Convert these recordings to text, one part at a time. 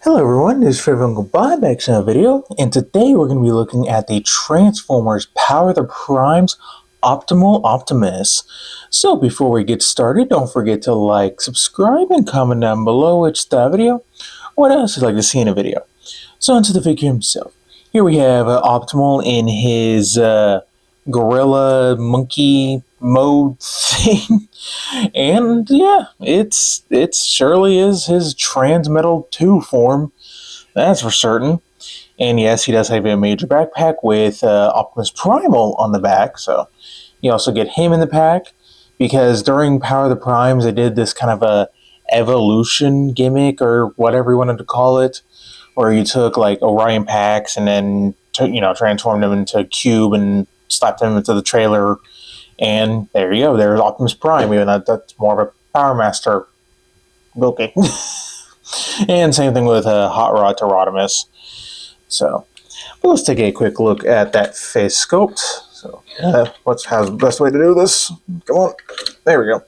Hello everyone, this is Fred Uncle Bob back to another video, and today we're going to be looking at the Transformers Power the Primes Optimal Optimus. So before we get started, don't forget to like, subscribe, and comment down below which style video, what else you'd like to see in a video. So onto the figure himself. Here we have Optimal in his gorilla monkey mode thing. And yeah, it surely is his Transmetal 2 form. That's for certain. And yes, he does have a major backpack with Optimus Primal on the back, so you also get him in the pack. Because during Power of the Primes, they did this kind of a evolution gimmick or whatever you wanted to call it, where you took like Orion packs and then transformed them into a cube and slapped them into the trailer, and there you go. There's Optimus Prime, even though that's more of a Power Master. Okay. And same thing with Hot Rod to Rodimus. So, but let's take a quick look at that face sculpt. So, how's the best way to do this? Come on. There we go.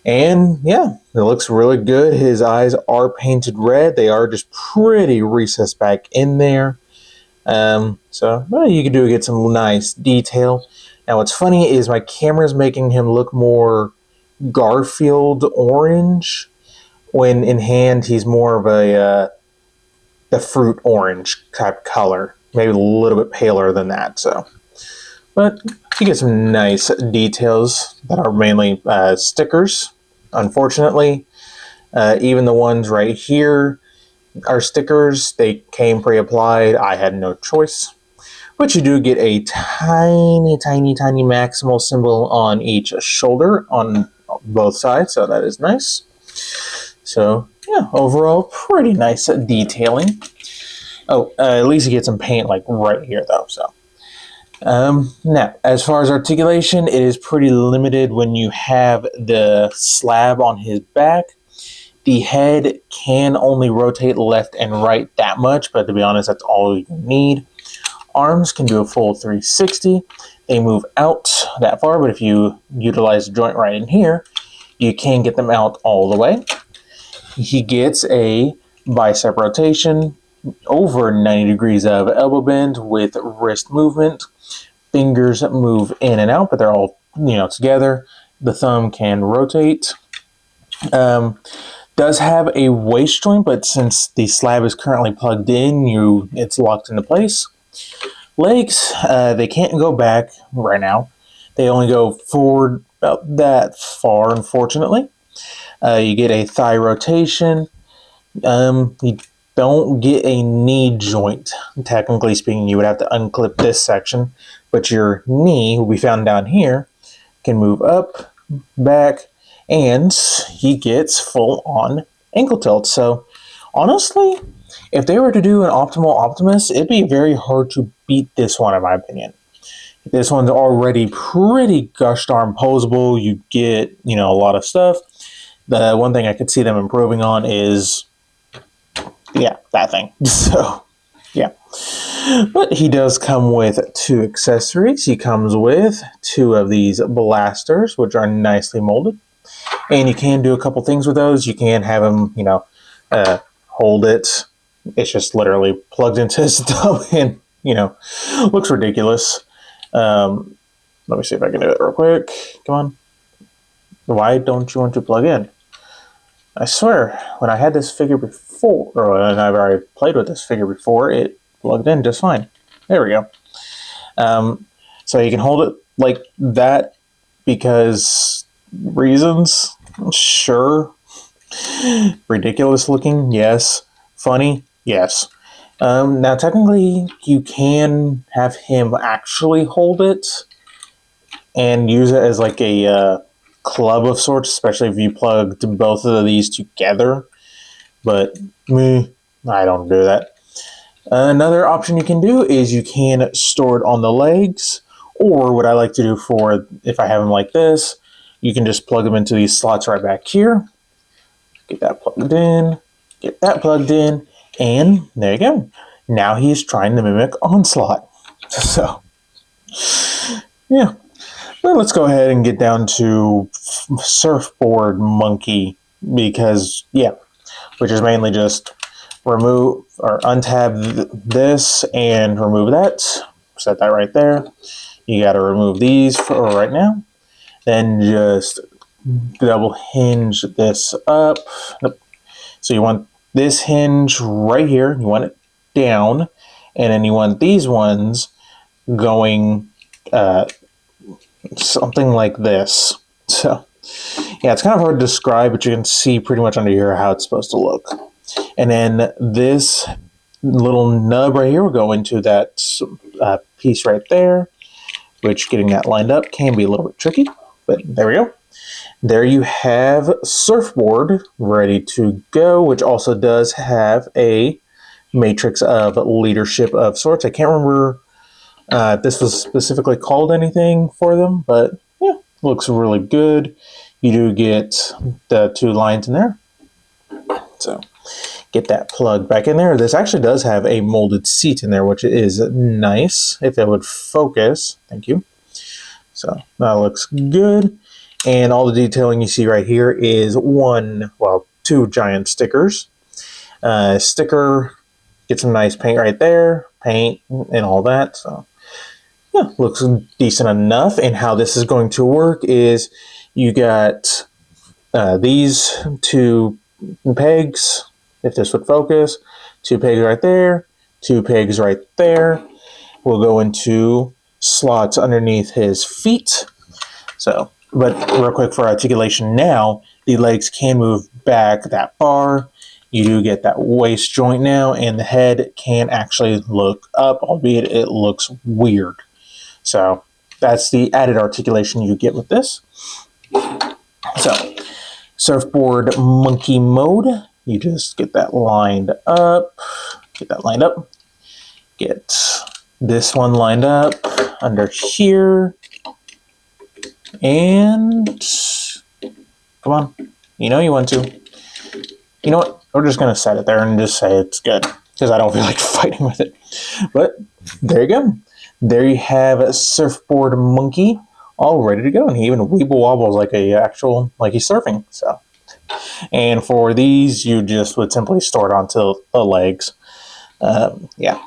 And yeah, it looks really good. His eyes are painted red. They are just pretty recessed back in there. So you can get some nice detail. Now what's funny is my camera's making him look more Garfield orange, when in hand he's more of the fruit orange type color, maybe a little bit paler than that. So, but you get some nice details that are mainly stickers. Unfortunately, even the ones right here are stickers. They came pre-applied. I had no choice. But you do get a tiny maximal symbol on each shoulder on both sides, so that is nice. So yeah, overall pretty nice detailing. Oh, at least you get some paint like right here though. So now, as far as articulation, it is pretty limited when you have the slab on his back. The head can only rotate left and right that much, but to be honest, that's all you need. Arms can do a full 360. They move out that far, but if you utilize the joint right in here, you can get them out all the way. He gets a bicep rotation, over 90 degrees of elbow bend with wrist movement. Fingers move in and out, but they're all together. The thumb can rotate. Does have a waist joint, but since the slab is currently plugged in, it's locked into place. Legs, they can't go back right now. They only go forward about that far, unfortunately. You get a thigh rotation. You don't get a knee joint. Technically speaking, you would have to unclip this section, but your knee will be found down here. Can move up, back, and he gets full-on ankle tilt. So, honestly, if they were to do an Optimal Optimus, it'd be very hard to beat this one, in my opinion. This one's already pretty gosh darn posable. You get, a lot of stuff. The one thing I could see them improving on is, that thing. So, yeah. But he does come with 2 accessories. He comes with 2 of these blasters, which are nicely molded. And you can do a couple things with those. You can have him, hold it. It's just literally plugged into his thumb and, looks ridiculous. Let me see if I can do it real quick. Come on. Why don't you want to plug in? I swear, when I had this figure before, or when I've already played with this figure before, it plugged in just fine. There we go. So you can hold it like that because reasons, sure. Ridiculous looking, yes. Funny, yes. Now, technically, you can have him actually hold it and use it as like a club of sorts, especially if you plugged both of these together. But I don't do that. Another option you can do is you can store it on the legs, or what I like to do for if I have them like this, you can just plug them into these slots right back here. Get that plugged in, get that plugged in, and there you go. Now he's trying to mimic Onslaught. So, yeah. Well, let's go ahead and get down to Surfboard Monkey, because, which is mainly just remove or untab this and remove that. Set that right there. You got to remove these for right now. Then just double hinge this up. Nope. So you want this hinge right here. You want it down, and then you want these ones going something like this. So yeah, it's kind of hard to describe, but you can see pretty much under here how it's supposed to look. And then this little nub right here will go into that piece right there, which getting that lined up can be a little bit tricky, but there we go. There you have surfboard ready to go, which also does have a matrix of leadership of sorts. I can't remember if this was specifically called anything for them, but yeah, looks really good. You do get the 2 lines in there. So get that plugged back in there. This actually does have a molded seat in there, which is nice. If it would focus, thank you. So that looks good. And all the detailing you see right here is 2 giant stickers. Sticker, get some nice paint right there, paint and all that. So yeah, looks decent enough. And how this is going to work is you got these 2 pegs, if this would focus, 2 pegs right there, 2 pegs right there. Will go into slots underneath his feet. So, but real quick for articulation now, the legs can move back that far. You do get that waist joint now, and the head can actually look up, albeit it looks weird. So that's the added articulation you get with this. So surfboard monkey mode, you just get that lined up, get this one lined up under here, and come on, you know you want to. You know what, we're just going to set it there and just say it's good, because I don't feel like fighting with it. But there you go. There you have a surfboard monkey all ready to go, and he even weeble wobbles like he's surfing. So, and for these, you just would simply store it onto the legs. Yeah.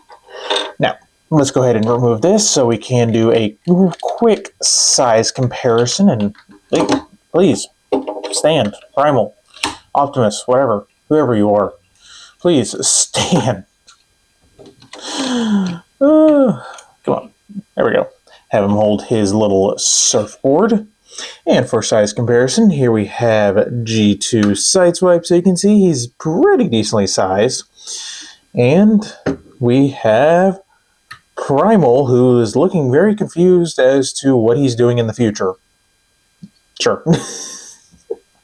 Now let's go ahead and remove this so we can do a quick size comparison. And please stand, Primal Optimus, whoever you are, please stand. Come on, there we go. Have him hold his little surfboard. And for size comparison, here we have G2 Sideswipe, so you can see he's pretty decently sized. And we have Primal, who is looking very confused as to what he's doing in the future. Sure.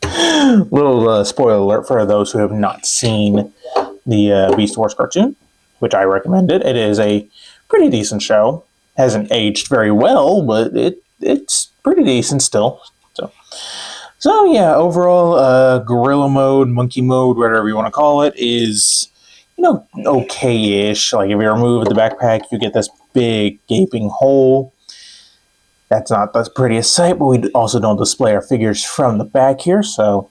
Little spoiler alert for those who have not seen the Beast Wars cartoon, which I recommend it. It is a pretty decent show. Hasn't aged very well, but it's pretty decent still. So yeah, overall, gorilla mode, monkey mode, whatever you want to call it, is, okay-ish. Like if you remove the backpack, you get this big gaping hole. That's not the prettiest sight, but we also don't display our figures from the back here, so,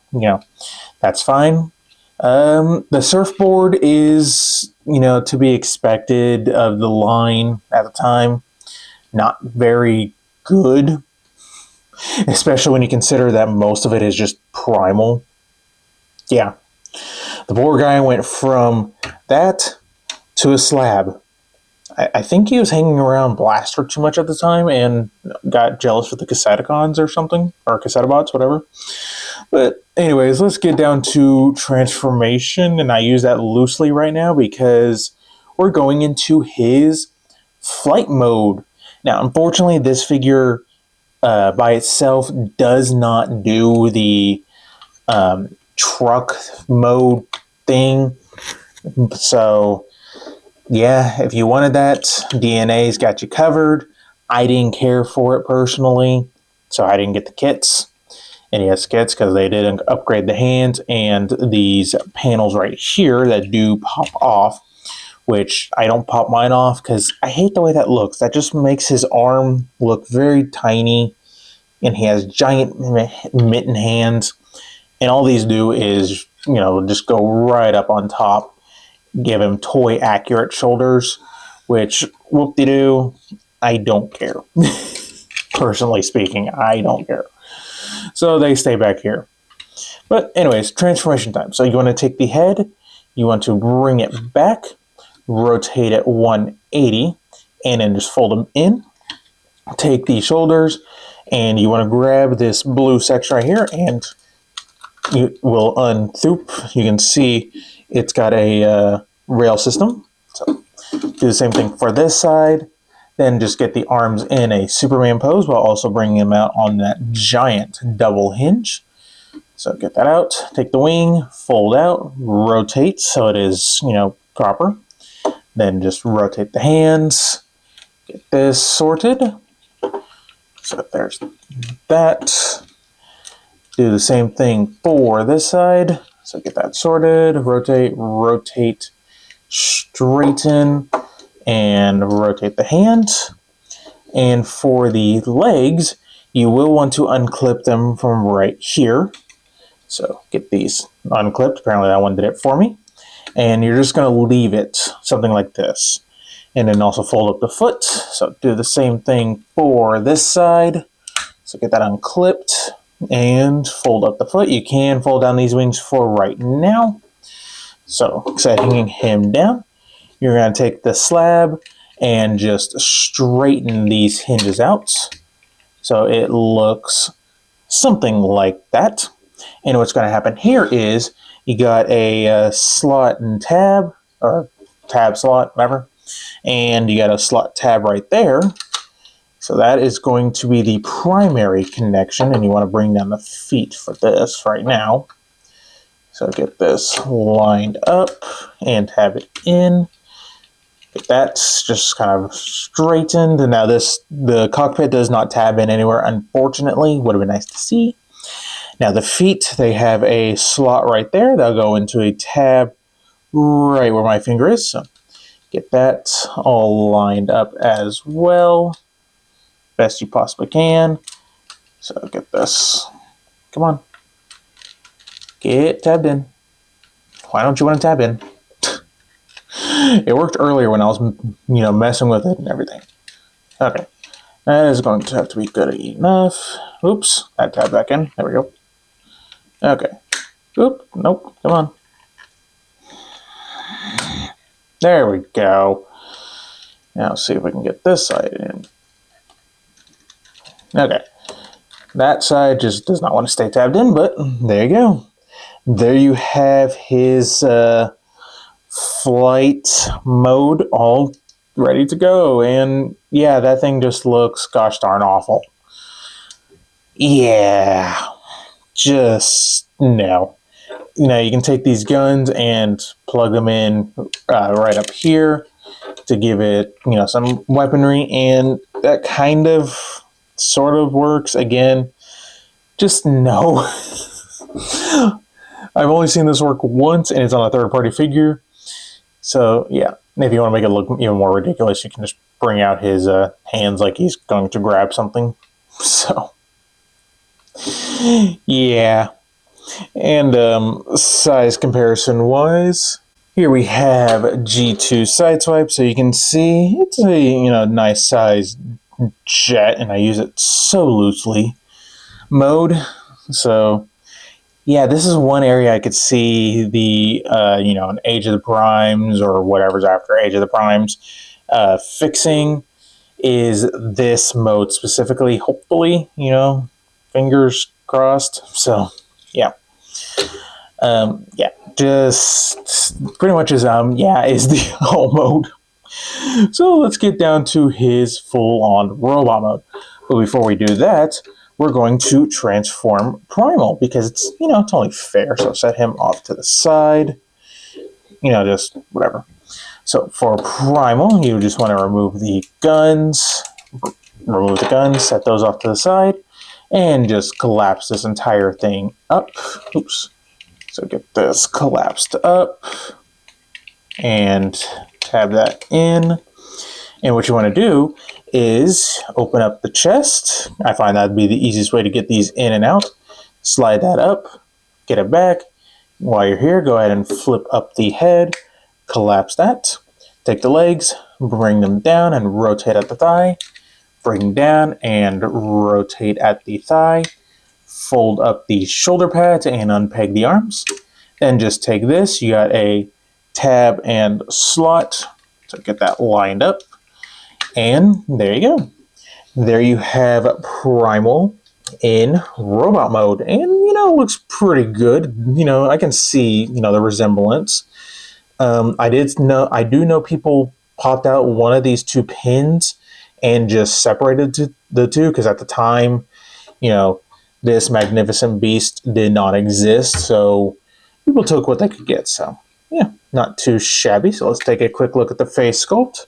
that's fine. The surfboard is, to be expected of the line at the time. Not very good, especially when you consider that most of it is just primal. Yeah. The poor guy went from that to a slab. I think he was hanging around Blaster too much at the time and got jealous with the Cassetticons or something, or Cassettibots, whatever. But anyways, let's get down to transformation, and I use that loosely right now because we're going into his flight mode. Now, unfortunately, this figure by itself does not do the truck mode thing. So yeah, if you wanted that, DNA's got you covered. I didn't care for it personally, so I didn't get the kits. NES kits, because they didn't upgrade the hands and these panels right here that do pop off, which I don't pop mine off because I hate the way that looks. That just makes his arm look very tiny, and he has giant mitten hands, and all these do is, just go right up on top. give him toy accurate shoulders, which whoop-de-doo, I don't care. Personally speaking, I don't care. So they stay back here. But anyways, transformation time. So you want to take the head, you want to bring it back, rotate it 180, and then just fold them in. Take the shoulders, and you want to grab this blue section right here, and you will unthoop. You can see it's got a rail system. So do the same thing for this side. Then just get the arms in a Superman pose while also bringing them out on that giant double hinge. So get that out. Take the wing, fold out, rotate so it is, proper. Then just rotate the hands. Get this sorted. So there's that. Do the same thing for this side. So get that sorted. Rotate, rotate, straighten, and rotate the hands. And for the legs, you will want to unclip them from right here. So get these unclipped. Apparently that one did it for me. And you're just going to leave it something like this. And then also fold up the foot. So do the same thing for this side. So get that unclipped and fold up the foot. You can fold down these wings for right now. So setting him down, you're going to take the slab and just straighten these hinges out. So it looks something like that. And what's going to happen here is you got a slot and tab, or tab slot, whatever. And you got a slot tab right there. So that is going to be the primary connection, and you want to bring down the feet for this right now. So get this lined up and tab it in. Get that just kind of straightened. And now the cockpit does not tab in anywhere, unfortunately. Would have been nice to see. Now the feet, they have a slot right there. They'll go into a tab right where my finger is. So get that all lined up as well, best you possibly can. So get this. Come on. Get tabbed in. Why don't you want to tab in? It worked earlier when I was, messing with it and everything. Okay. That is going to have to be good enough. Oops. I tabbed back in. There we go. Okay. Oop. Nope. Come on. There we go. Now let's see if we can get this side in. Okay. That side just does not want to stay tabbed in, but there you go. There you have his flight mode all ready to go. And yeah, that thing just looks gosh darn awful. Yeah. Just no. You can take these guns and plug them in right up here to give it, some weaponry, and that kind of sort of works. Again, just no. I've only seen this work once, and it's on a third-party figure. So yeah, if you want to make it look even more ridiculous, you can just bring out his hands like he's going to grab something. So yeah. And size comparison wise, here we have G2 Sideswipe, so you can see it's a nice size jet, and I use it so loosely. Mode, so yeah, this is one area I could see the an Age of the Primes or whatever's after Age of the Primes fixing is this mode specifically. Hopefully, fingers crossed. So yeah. Just pretty much is the whole mode. So let's get down to his full-on robot mode. But before we do that, we're going to transform Primal because it's it's only fair. So set him off to the side. Just whatever. So for Primal, you just want to remove the guns. Remove the guns, set those off to the side, and just collapse this entire thing up. Oops. So get this collapsed up and tab that in. And what you want to do is open up the chest. I find that would be the easiest way to get these in and out. Slide that up, get it back. While you're here, go ahead and flip up the head, collapse that. Take the legs, bring them down and rotate at the thigh. Bring down and rotate at the thigh. Fold up the shoulder pads and unpeg the arms. Then just take this, you got a tab and slot, so get that lined up. And there you go. There you have Primal in robot mode. And, it looks pretty good. I can see, the resemblance. I do know people popped out one of these two pins and just separated the two, because at the time, this magnificent beast did not exist, so people took what they could get. So yeah, not too shabby. So let's take a quick look at the face sculpt.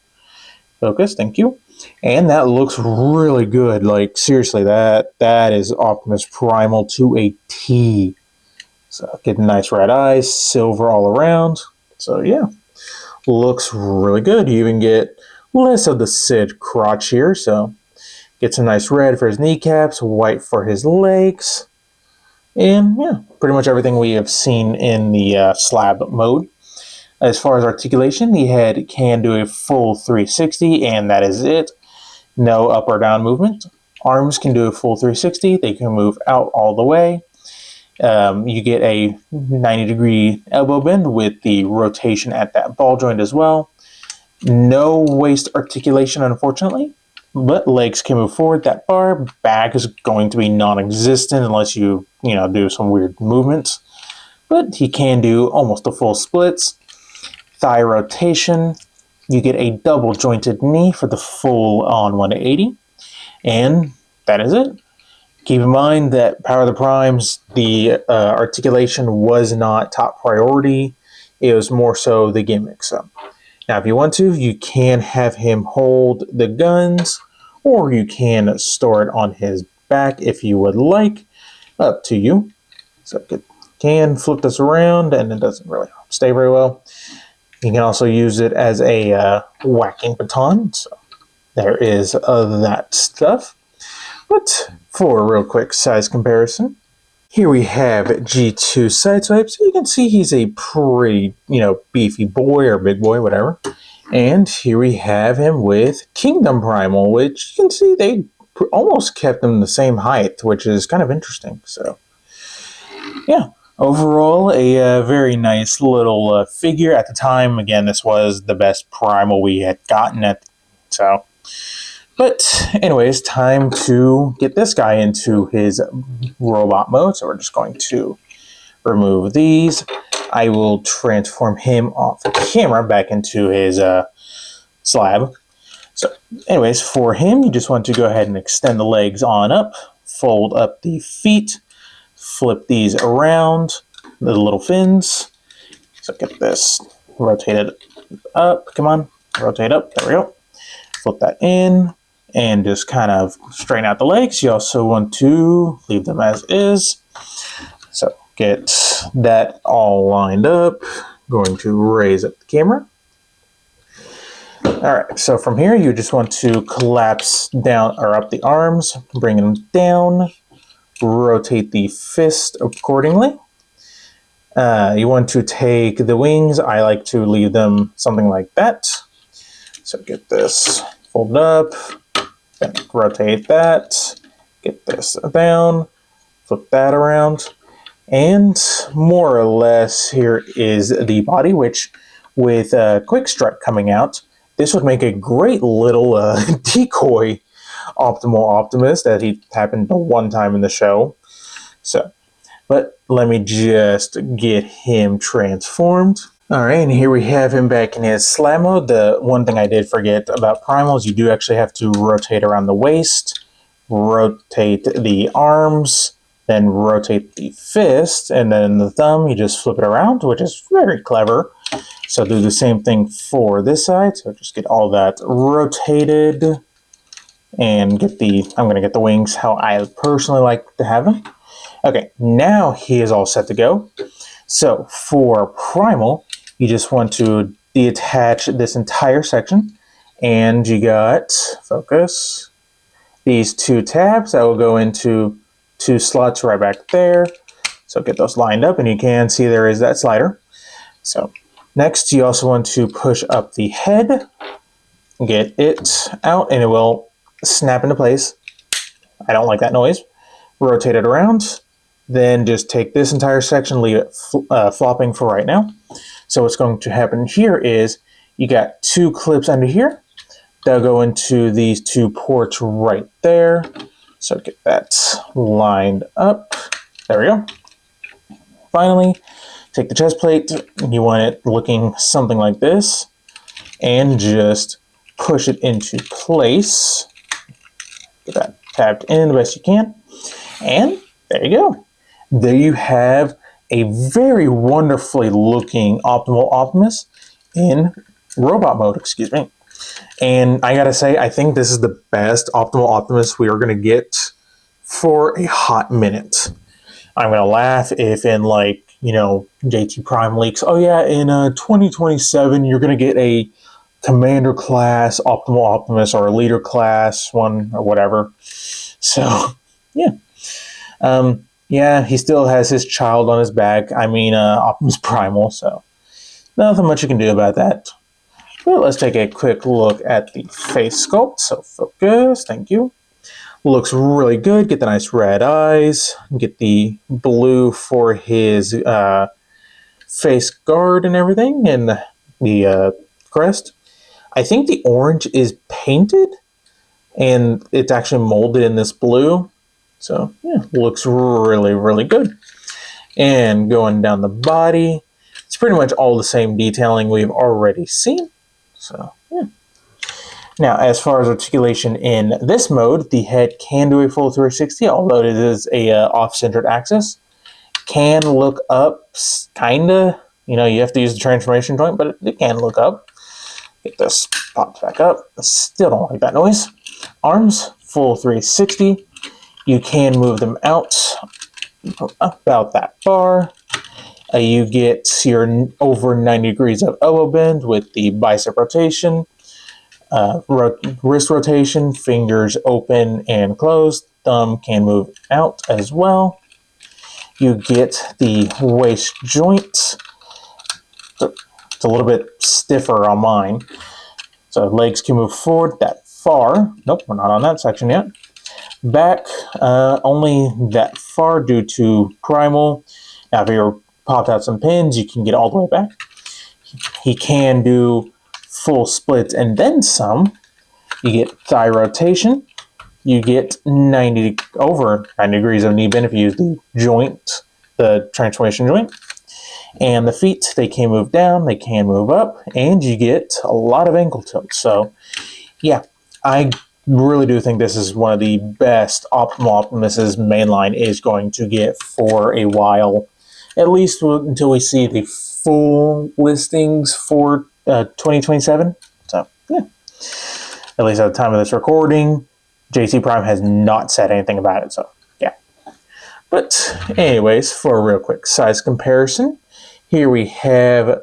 Focus, thank you. And that looks really good. Like, seriously, that is Optimus Primal to a T. So get nice red eyes, silver all around. So yeah, looks really good. You even get less of the Sid crotch here, so get some nice red for his kneecaps, white for his legs, and yeah, pretty much everything we have seen in the slab mode. As far as articulation, the head can do a full 360, and that is it. No up or down movement. Arms can do a full 360. They can move out all the way. You get a 90-degree elbow bend with the rotation at that ball joint as well. No waist articulation, unfortunately, but legs can move forward that far. Back is going to be non-existent unless you, do some weird movements. But he can do almost the full splits. Thigh rotation. You get a double jointed knee for the full on 180. And that is it. Keep in mind that Power of the Primes, the articulation was not top priority. It was more so the gimmick. So now if you want to, you can have him hold the guns, or you can store it on his back if you would like. Up to you. So you can flip this around, and it doesn't really stay very well. You can also use it as a whacking baton. So there is that stuff. But for a real quick size comparison, here we have G2 Sideswipe. So you can see he's a pretty, beefy boy or big boy, whatever. And here we have him with Kingdom Primal, which you can see they almost kept them the same height, which is kind of interesting. So yeah, overall, a very nice little figure. At the time, again, this was the best Primal we had gotten But anyways, time to get this guy into his robot mode. So we're just going to remove these. I will transform him off the camera back into his slab. So anyways, for him, you just want to go ahead and extend the legs on up, fold up the feet, flip these around, the little fins. So get this rotated up. Come on, rotate up. There we go. Flip that in. And just kind of straighten out the legs. You also want to leave them as is. So get that all lined up. Going to raise up the camera. Alright, so from here you just want to collapse down or up the arms, bring them down, rotate the fist accordingly. You want to take the wings. I like to leave them something like that. So get this folded up. Then rotate that, get this down, flip that around, and more or less here is the body, which with a quick strut coming out, this would make a great little decoy Optimal Optimus that he happened to one time in the show. So, but let me just get him transformed. Alright, and here we have him back in his slab mode. The one thing I did forget about Primal is you do actually have to rotate around the waist, rotate the arms, then rotate the fist, and then the thumb, you just flip it around, which is very clever. So do the same thing for this side. So just get all that rotated, and I'm going to get the wings how I personally like to have them. Okay, now he is all set to go. So for Primal, you just want to detach this entire section, and you got, focus, these two tabs that will go into two slots right back there. So get those lined up, and you can see there is that slider. So Next, you also want to push up the head, get it out, and it will snap into place. I don't like that noise. Rotate it around, then just take this entire section, leave it flopping for right now. So what's going to happen here is you got two clips under here. They'll go into these two ports right there. So get that lined up. There we go. Finally, take the chest plate. You want it looking something like this. And just push it into place. Get that tapped in the best you can. And there you go. There you have a very wonderfully looking Optimal Optimus in robot mode, excuse me. And I gotta say, I think this is the best Optimal Optimus we are gonna get for a hot minute. I'm gonna laugh if in JT Prime leaks, oh yeah, in 2027 you're gonna get a Commander class Optimal Optimus or a Leader class one or whatever. So, yeah. Yeah, he still has his child on his back. I mean, Optimus Primal, so nothing much you can do about that. But let's take a quick look at the face sculpt. So focus, thank you. Looks really good. Get the nice red eyes. Get the blue for his face guard and everything, and the crest. I think the orange is painted, and it's actually molded in this blue. So, yeah, looks really, really good. And going down the body, it's pretty much all the same detailing we've already seen. So, yeah. Now, as far as articulation in this mode, the head can do a full 360, although it is a off-centered axis. Can look up, kinda. You have to use the transformation joint, but it can look up. Get this popped back up. Still don't like that noise. Arms, full 360. You can move them out about that far. You get your over 90 degrees of elbow bend with the bicep rotation, wrist rotation, fingers open and closed. Thumb can move out as well. You get the waist joint. It's a little bit stiffer on mine. So legs can move forward that far. Nope, we're not on that section yet. Back, only that far due to Primal. Now, if you're popped out some pins, you can get all the way back. He can do full splits and then some. You get thigh rotation. You get over 90 degrees of knee bend if you use the joint, the transformation joint. And the feet, they can move down, they can move up, and you get a lot of ankle tilt. So, yeah, I really do think this is one of the best Optimal Optimus's mainline is going to get for a while, at least until we see the full listings for 2027. So, yeah. At least at the time of this recording, JT Prime has not said anything about it, so, yeah. But, anyways, for a real quick size comparison, here we have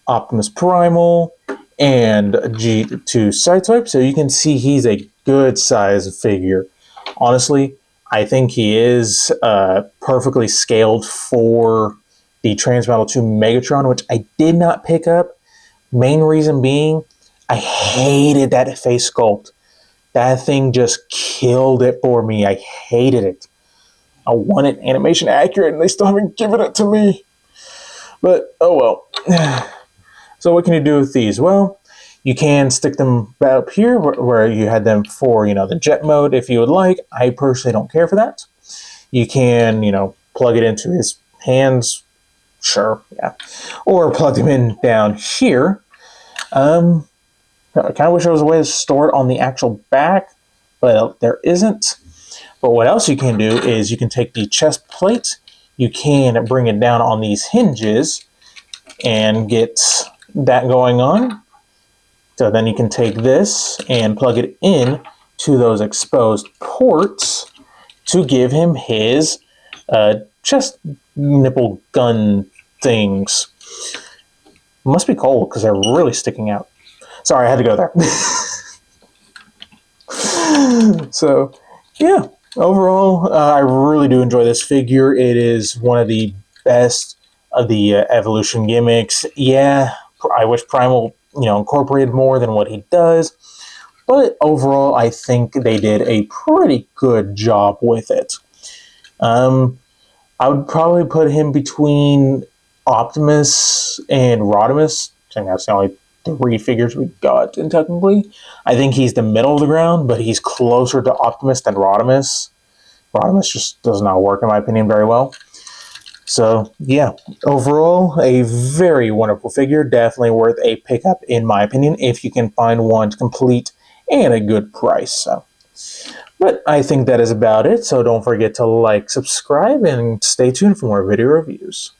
Optimus Primal and G2 Sideswipe, so you can see he's a good size figure. Honestly, I think he is perfectly scaled for the Transmetal 2 Megatron, which I did not pick up. Main reason being, I hated that face sculpt. That thing just killed it for me. I hated it. I wanted animation accurate, and they still haven't given it to me. But, oh well. So what can you do with these? Well, you can stick them up here where you had them for, the jet mode if you would like. I personally don't care for that. You can, plug it into his hands. Sure, yeah. Or plug them in down here. I kind of wish there was a way to store it on the actual back, but there isn't. But what else you can do is you can take the chest plate, you can bring it down on these hinges and get that going on. So then you can take this and plug it in to those exposed ports to give him his chest nipple gun things. Must be cold because they're really sticking out. Sorry, I had to go there. So, yeah. Overall, I really do enjoy this figure. It is one of the best of the evolution gimmicks. Yeah, I wish Primal, incorporated more than what he does. But overall, I think they did a pretty good job with it. I would probably put him between Optimus and Rodimus. I think that's the only three figures we got, and technically. I think he's the middle of the ground, but he's closer to Optimus than Rodimus. Rodimus just does not work, in my opinion, very well. So, yeah, overall, a very wonderful figure. Definitely worth a pickup, in my opinion, if you can find one complete and a good price. So, but I think that is about it. So don't forget to like, subscribe, and stay tuned for more video reviews.